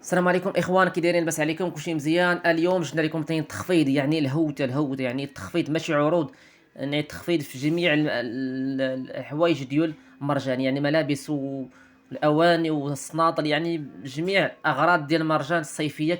السلام عليكم اخوان، كي دايرين؟ لاباس عليكم؟ كلشي مزيان؟ اليوم جبنا لكم ثاني تخفيض، يعني الهوته يعني التخفيض ماشي عروض، يعني التخفيض في جميع الحوايج ديال مرجان، يعني ملابس والاواني والسناطل، يعني جميع اغراض ديال مرجان الصيفيه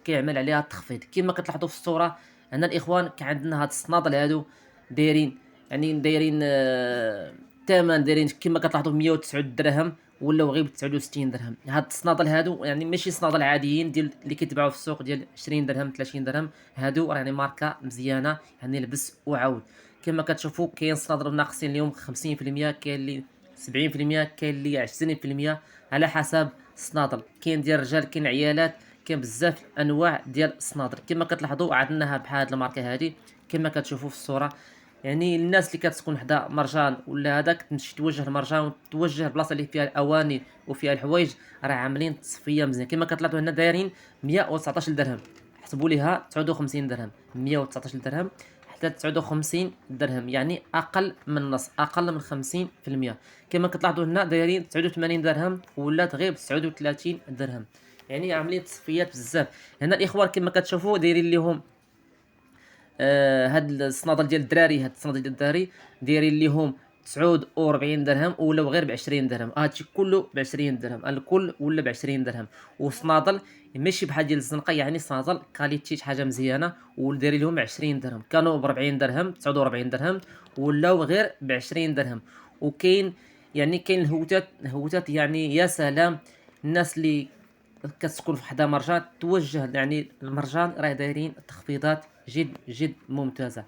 كيعمل عليها التخفيض. كما كتلاحظوا في الصوره هنا الاخوان، كان عندنا هاد السناطل هادو دايرين، يعني دايرين الثمن دايرين كما كتلاحظوا ب 109 درهم، ولاو غير ب 69 درهم. هاد الصنادل هادو يعني ماشي صنادل عاديين ديال اللي كيتباعوا في السوق ديال 20 درهم 30 درهم، هادو راه يعني ماركه مزيانه، يعني لبس وعاود. كما كتشوفوا كاين صنادل ناقصين اليوم 50%، كاين اللي 70%، كاين اللي 20%، على حسب الصنادل. كاين ديال الرجال، كاين عيالات، كاين بزاف انواع ديال الصنادل. كما كتلاحظوا عندناها بحال هاد الماركه هادي كما كتشوفوا في الصوره. يعني الناس اللي كتسكن حدا مرجان ولا هذاك تمشي توجه لمرجان وتوجه البلاصه اللي فيها الاواني وفيها الحوايج، راه عاملين تصفيه مزيان. كما كتلاحظوا هنا دايرين 119 درهم، حسبوا ليها 59 درهم، 119 درهم حتى 59 درهم، يعني اقل من النص، اقل من 50%. كما كتلاحظوا هنا دايرين 89 درهم ولات غير ب 39 درهم، يعني عاملين تصفيات بزاف. هنا الاخوان كما كتشوفوا دايرين ليهم هاد الصنادل ديال الدراري، هاد الصنادل ديال الدراري دايرين ليهم 49 درهم ولاو غير ب 20 درهم. هادشي كله ب 20 درهم، الكل ولا ب 20 درهم. وصنادل ماشي بحال ديال الزنقه، يعني صنادل كاليتي شي حاجه مزيانه، ودايرين لهم 20 درهم، كانوا ب 40 درهم 49 درهم ولاو غير ب 20 درهم. وكاين يعني كاين الهوتات يعني يا سلام. الناس اللي كتسكن في حدا مرجان توجه، يعني المرجان راه دايرين تخفيضات جد جد ممتازه.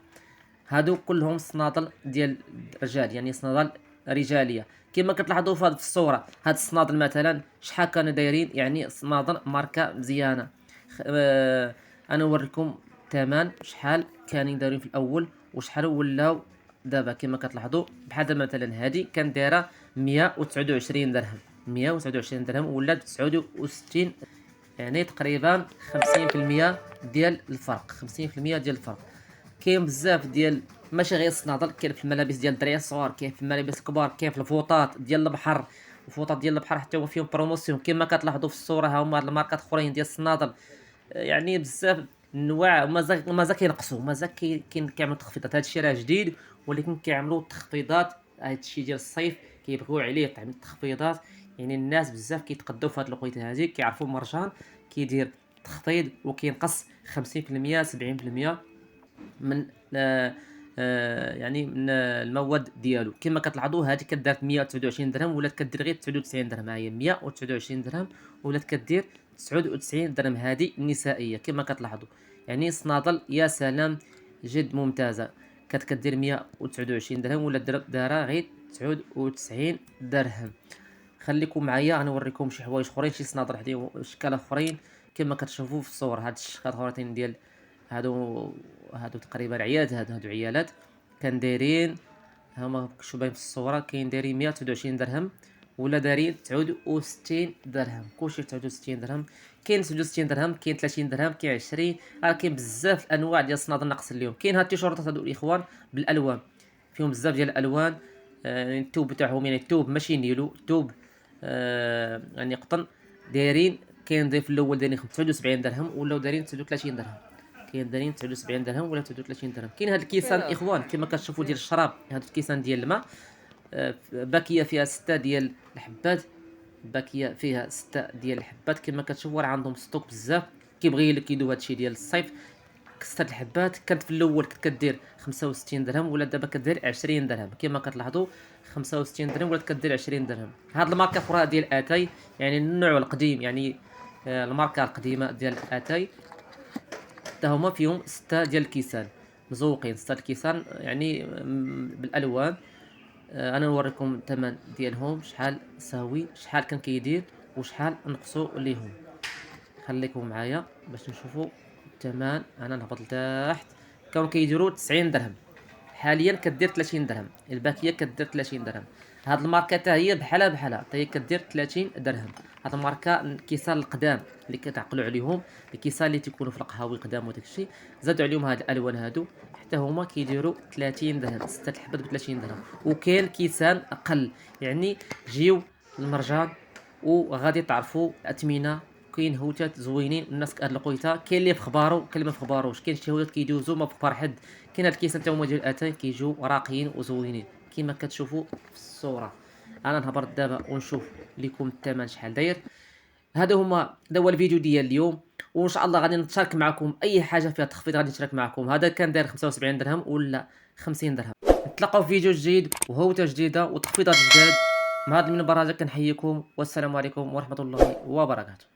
هادو كلهم صنادل ديال الرجال، يعني صنادل رجاليه. كما كتلاحظوا في هذه الصوره، هاد الصنادل مثلا شحال كانوا دايرين، يعني صنادل ماركه مزيانه. انا نوريكم الثمن شحال كانوا دايرين في الاول وشحال ولاو دابا. كما كتلاحظوا بحال مثلا هذه كان دايره 129 درهم، 129 درهم ولات ب 69، يعني تقريبا 50% ديال الفرق، 50% ديال الفرق. كاين بزاف ديال ماشي غير الصنادل، كاين في الملابس ديال الدراري الصغار، كاين في الملابس الكبار، كاين في الفوطات ديال البحر. الفوطات ديال البحر حتى هو فيهم بروموسيون كما كتلاحظوا في الصوره. ها هما الماركات اخرين ديال الصنادل، يعني بزاف النواع. مازال كينقصوا، مازال كيعملوا تخفيضات. هادشي راه جديد، ولكن كيعملوا تخفيضات. هادشي ديال الصيف كيبغيو عليه تعمل تخفيضات، يعني الناس بزاف كيتقدوا في هاد الوقيته هادي، كيعرفوا مرجان كيدير تخفيض وكينقص 50% 70% من يعني من المواد ديالو. كما كتلاحظوا هذه كدارت 129 درهم ولات كدير غير 99 درهم. هي 129 درهم ولات كدير 99 درهم، هذه النسائيه كما كتلاحظوا. يعني صنادل يا سلام جد ممتازه، كانت كدير 129 درهم ولا دارها غير 99 درهم. خليكم معايا غنوريكم شي حوايج اخرين، شي صنادل حدين اشكال اخرين كما كتشوفوا في الصور. هاد الشكال اخرين ديال هادو تقريبا عيالات، هادو عيالات كان دايرين، هما شو باين في الصوره، كاين دايرين 129 درهم ولا دايرين 69 درهم، كلشي 69 درهم. كاين 69 درهم، كاين 30 درهم، كاين 20. كاين بزاف الانواع ديال الصنادل ناقص اليوم. كاين هاد التيشيرتات هادو الاخوان بالالوان، فيهم بزاف ديال الالوان. يعني الثوب تاعهم، يعني الثوب ماشي نيلو، الثوب يعني قطن. دايرين كاين ضيف الاول دايرين 79 درهم ولاو دايرين 39 درهم، كاين دايرين 79 درهم ولا 39 درهم. كاين هاد الكيسان اخوان كما كتشوفوا ديال الشراب، هاد الكيسان ديال الماء، باكيه فيها 6 ديال الحبات، باكيه فيها 6 ديال الحبات. كما كتشوفوا راه عندهم ستوك بزاف، كيبغي لك يدو هادشي ديال الصيف. 6 الحبات كانت في الاول كنت كدير 65 درهم ولا دابا كدير 20 درهم. كما كتلاحظوا 65 درهم ولا كدير 20 درهم. هاد الماركه اخرى ديال اتاي، يعني النوع القديم، يعني الماركه القديمه ديال اتاي، حتى هما فيهم 6 ديال الكيسان مزوقين، 6 الكيسان يعني بالالوان. انا نوريكم الثمن ديالهم شحال ساوي، شحال كان كيدير وشحال نقصوا ليهم. خليكم معايا باش نشوفوا الثمن. انا نهبط لتحت، كانوا كيديروا 90 درهم، حاليا كدير 30 درهم. الباكيه كدير 30 درهم. هاد الماركه حتى هي بحالها حتى هي كدير 30 درهم. هاد الماركه الكيسان القدام اللي كتعقلوا عليهم، الكيسان اللي تيكونوا في القهاوي القدام وداكشي، زادوا عليهم هاد الالوان هادو حتى هما كيديروا 30 درهم، 6 الحبات ب 30 درهم. وكاين كيسان اقل، يعني جيو المرجان وغادي تعرفوا الاثمنه وكاين هوتات زوينين الناس هاد القويته، كاين اللي في خبارو كاين اللي ما في خباروش، كاين شي هوتات كيدوزو ما في خبار حد، كاين هاد الكيسان تا هما ديال الاتاي كيجيو راقيين وزوينين كما كتشوفوا في الصوره. انا نهبط دابا ونشوف لكم الثمن شحال داير. هذا هو الفيديو ديال اليوم، وان شاء الله غادي نتشارك معكم اي حاجه فيها تخفيض غادي نشارك معكم. هذا كان داير 75 درهم ولا 50 درهم. نتلاقاو في فيديو جديد وهوته جديده وتخفيضات جداد. من هذا المنبر هذا كنحييكم والسلام عليكم ورحمه الله وبركاته.